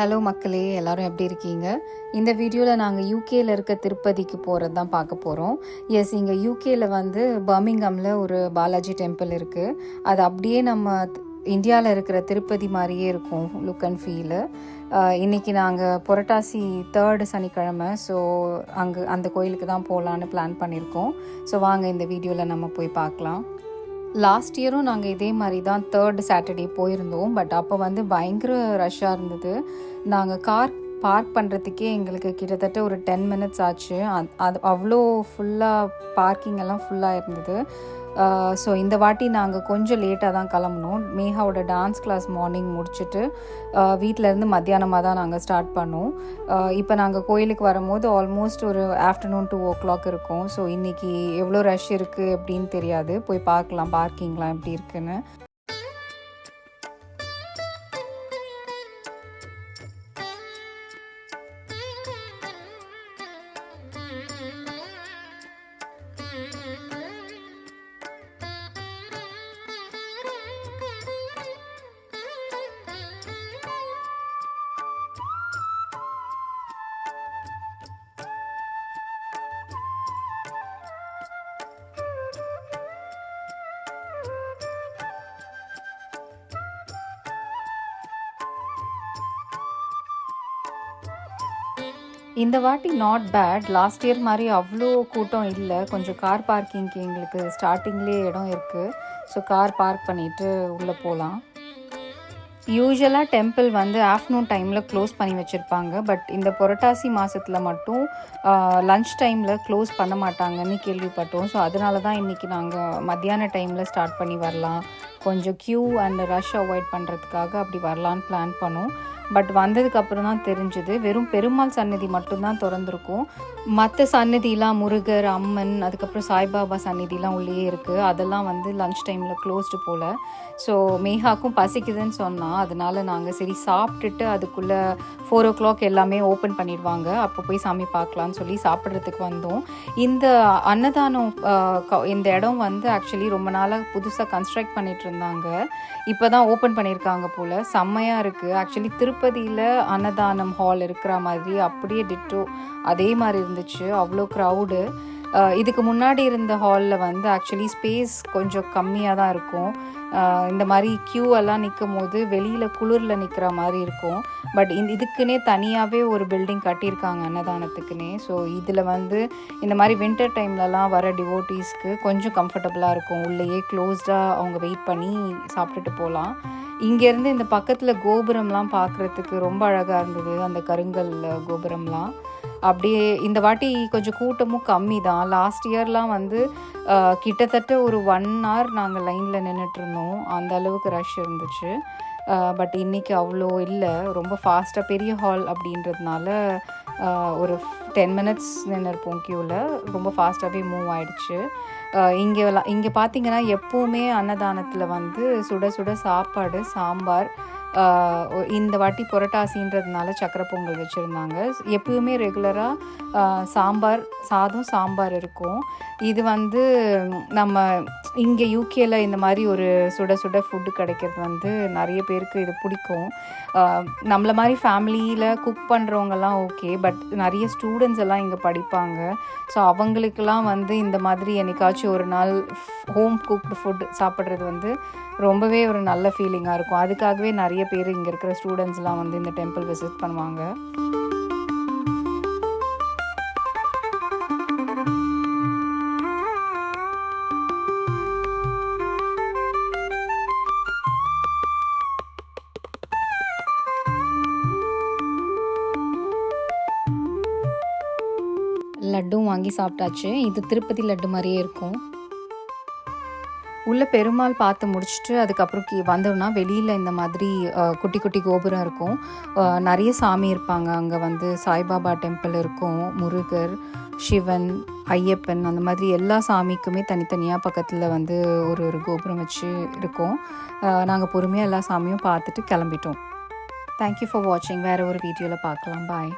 Hello மக்களே, எல்லோரும் எப்படி இருக்கீங்க? இந்த வீடியோவில் நாங்கள் யூகேயில் இருக்க திருப்பதிக்கு போகிறது தான் பார்க்க போகிறோம். எஸ், இங்கே யூகேயில் வந்து பர்மிங்ஹாமில் ஒரு பாலாஜி டெம்பிள் இருக்குது. அது அப்படியே நம்ம இந்தியாவில் இருக்கிற திருப்பதி மாதிரியே இருக்கும் லுக் அண்ட் ஃபீலு. இன்றைக்கி நாங்கள் புரட்டாசி 3rd சனிக்கிழமை, ஸோ அங்கே அந்த கோயிலுக்கு தான் போகலான்னு பிளான் பண்ணியிருக்கோம். ஸோ வாங்க இந்த வீடியோவில் நம்ம போய் பார்க்கலாம். லாஸ்ட் இயரும் நாங்கள் இதே மாதிரி தான் 3rd சாட்டர்டே போயிருந்தோம். பட் அப்போ வந்து பயங்கர ரஷ்ஷாக இருந்தது. நாங்கள் கார் பார்க் பண்ணுறதுக்கே எங்களுக்கு கிட்டத்தட்ட ஒரு 10 மினிட்ஸ் ஆச்சு. அது அவ்வளோ ஃபுல்லாக பார்க்கிங் எல்லாம் ஃபுல்லாக இருந்தது. ஸோ இந்த வாட்டி நாங்கள் கொஞ்சம் லேட்டாக தான் கிளம்புனோம். மேகாவோட டான்ஸ் கிளாஸ் மார்னிங் முடிச்சுட்டு வீட்டிலேருந்து மத்தியானமாக தான் நாங்கள் ஸ்டார்ட் பண்ணோம். இப்போ நாங்கள் கோயிலுக்கு வரும்போது ஆல்மோஸ்ட் ஒரு ஆஃப்டர்நூன் 2 o'clock இருக்கும். ஸோ இன்றைக்கி எவ்வளோ ரஷ் இருக்குது அப்படின்னு தெரியாது. போய் பார்க்கலாம் பார்க்கிங்லாம் எப்படி இருக்குன்னு. இந்த வாட்டி நாட் பேட். லாஸ்ட் இயர் மாதிரி அவ்வளோ கூட்டம் இல்லை. கொஞ்சம் கார் பார்க்கிங்க்கு எங்களுக்கு ஸ்டார்டிங்லேயே இடம் இருக்குது. ஸோ கார் பார்க் பண்ணிவிட்டு உள்ளே போகலாம். யூஸ்வலாக டெம்பிள் வந்து ஆஃப்டர்நூன் டைமில் க்ளோஸ் பண்ணி வச்சுருப்பாங்க. பட் இந்த புரட்டாசி மாதத்தில் மட்டும் லன்ச் டைமில் க்ளோஸ் பண்ண மாட்டாங்கன்னு கேள்விப்பட்டோம். ஸோ அதனால தான் இன்றைக்கி நாங்கள் மத்தியான டைமில் ஸ்டார்ட் பண்ணி வரலாம், கொஞ்சம் க்யூ அண்ட் ரஷ் அவாய்ட் பண்ணுறதுக்காக அப்படி வரலான்னு பிளான் பண்ணோம். பட் வந்ததுக்கப்புறம் தான் தெரிஞ்சுது வெறும் பெருமாள் சன்னதி மட்டும்தான் திறந்துருக்கும். மற்ற சன்னதிலாம் முருகர், அம்மன், அதுக்கப்புறம் சாய்பாபா சன்னதிலாம் உள்ளே இருக்குது. அதெல்லாம் வந்து லன்ச் டைமில் க்ளோஸ்டு போல். ஸோ மேகாக்கும் பசிக்குதுன்னு சொன்னால், அதனால் நாங்கள் சரி சாப்பிட்டுட்டு அதுக்குள்ளே 4 o'clock எல்லாமே ஓப்பன் பண்ணிடுவாங்க, அப்போ போய் சாமி பார்க்கலான்னு சொல்லி சாப்பிட்றதுக்கு வந்தோம். இந்த அன்னதானம் இந்த இடம் வந்து ஆக்சுவலி ரொம்ப நாளாக புதுசாக கன்ஸ்ட்ரக்ட் பண்ணிகிட்டு இருந்தாங்க. இப்போ தான் ஓப்பன் பண்ணியிருக்காங்க போல். செம்மையாக இருக்குது. ஆக்சுவலி திருப்பதியில் அன்னதானம் ஹால் இருக்கிற மாதிரி அப்படியே டிட்டோ அதே மாதிரி இருந்துச்சு. அவ்வளோ க்ரௌடு. இதுக்கு முன்னாடி இருந்த ஹாலில் வந்து ஆக்சுவலி ஸ்பேஸ் கொஞ்சம் கம்மியாக தான் இருக்கும். இந்த மாதிரி க்யூ எல்லாம் நிற்கும் போது வெளியில் குளிரில் நிற்கிற மாதிரி இருக்கும். பட் இதுக்குன்னே தனியாகவே ஒரு பில்டிங் கட்டியிருக்காங்க அன்னதானத்துக்குன்னே. ஸோ இதில் வந்து இந்த மாதிரி வின்டர் டைம்லலாம் வர டிவோட்டீஸ்க்கு கொஞ்சம் கம்ஃபர்டபுளாக இருக்கும். உள்ளேயே க்ளோஸ்டாக அவங்க வெயிட் பண்ணி சாப்பிட்டுட்டு போகலாம். இங்கேருந்து இந்த பக்கத்தில் கோபுரம்லாம் பார்க்குறதுக்கு ரொம்ப அழகாக இருந்தது, அந்த கருங்கல் கோபுரம்லாம். அப்படியே இந்த வாட்டி கொஞ்சம் கூட்டமும் கம்மி தான். லாஸ்ட் இயர்லாம் வந்து கிட்டத்தட்ட ஒரு 1 hour நாங்கள் லைனில் நின்றுட்டுருந்தோம். அந்த அளவுக்கு ரஷ் இருந்துச்சு. பட் இன்றைக்கி அவ்வளோ இல்லை. ரொம்ப ஃபாஸ்ட்டாக பெரிய ஹால் அப்படின்றதுனால ஒரு 10 minutes நின்றுருப்போம் க்யூவில். ரொம்ப ஃபாஸ்ட்டாகவே மூவ் ஆகிடுச்சு. இங்கே பார்த்தீங்கன்னா எப்போவுமே அன்னதானத்தில் வந்து சுட சுட சாப்பாடு, சாம்பார். இந்த வாட்டி புரட்டாசின்றதுனால சக்கரை பொங்கல் வச்சுருந்தாங்க. எப்பவுமே ரெகுலராக சாம்பார் இருக்கும். இது வந்து நம்ம இங்கே யூகேல இந்த மாதிரி ஒரு சுட சுட ஃபுட்டு கிடைக்கிறது வந்து நிறைய பேருக்கு இது பிடிக்கும். நம்மளை மாதிரி ஃபேமிலியில் குக் பண்ணுறவங்கலாம் ஓகே, பட் நிறைய ஸ்டூடெண்ட்ஸ் எல்லாம் இங்கே படிப்பாங்க. ஸோ அவங்களுக்கெல்லாம் வந்து இந்த மாதிரி என்னைக்காச்சும் ஒரு நாள் ஹோம் குக்டு ஃபுட் சாப்பிட்றது வந்து ரொம்பவே ஒரு நல்ல ஃபீலிங்காக இருக்கும். அதுக்காகவே நிறைய பேர் இங்கே இருக்கிற ஸ்டூடெண்ட்ஸ்லாம் வந்து இந்த டெம்பிள் விசிட் பண்ணுவாங்க. லட்டும் வாங்கி சாப்பிட்டாச்சு. இது திருப்பதி லட்டு மாதிரியே இருக்கும். உள்ளே பெருமாள் பார்த்து முடிச்சுட்டு அதுக்கப்புறம் வந்தோம்னா வெளியில் இந்த மாதிரி குட்டி குட்டி கோபுரம் இருக்கும். நிறைய சாமி இருப்பாங்க. அங்கே வந்து சாய்பாபா டெம்பிள் இருக்கும், முருகர், சிவன், ஐயப்பன், அந்த மாதிரி எல்லா சாமிக்குமே தனித்தனியாக பக்கத்தில் வந்து ஒரு கோபுரம் வச்சு இருக்கும். நாங்கள் பொறுமையாக எல்லா சாமியும் பார்த்துட்டு கிளம்பிட்டோம். தேங்க்யூ ஃபார் வாட்சிங். வேறு ஒரு வீடியோவில் பார்க்கலாம். பாய்.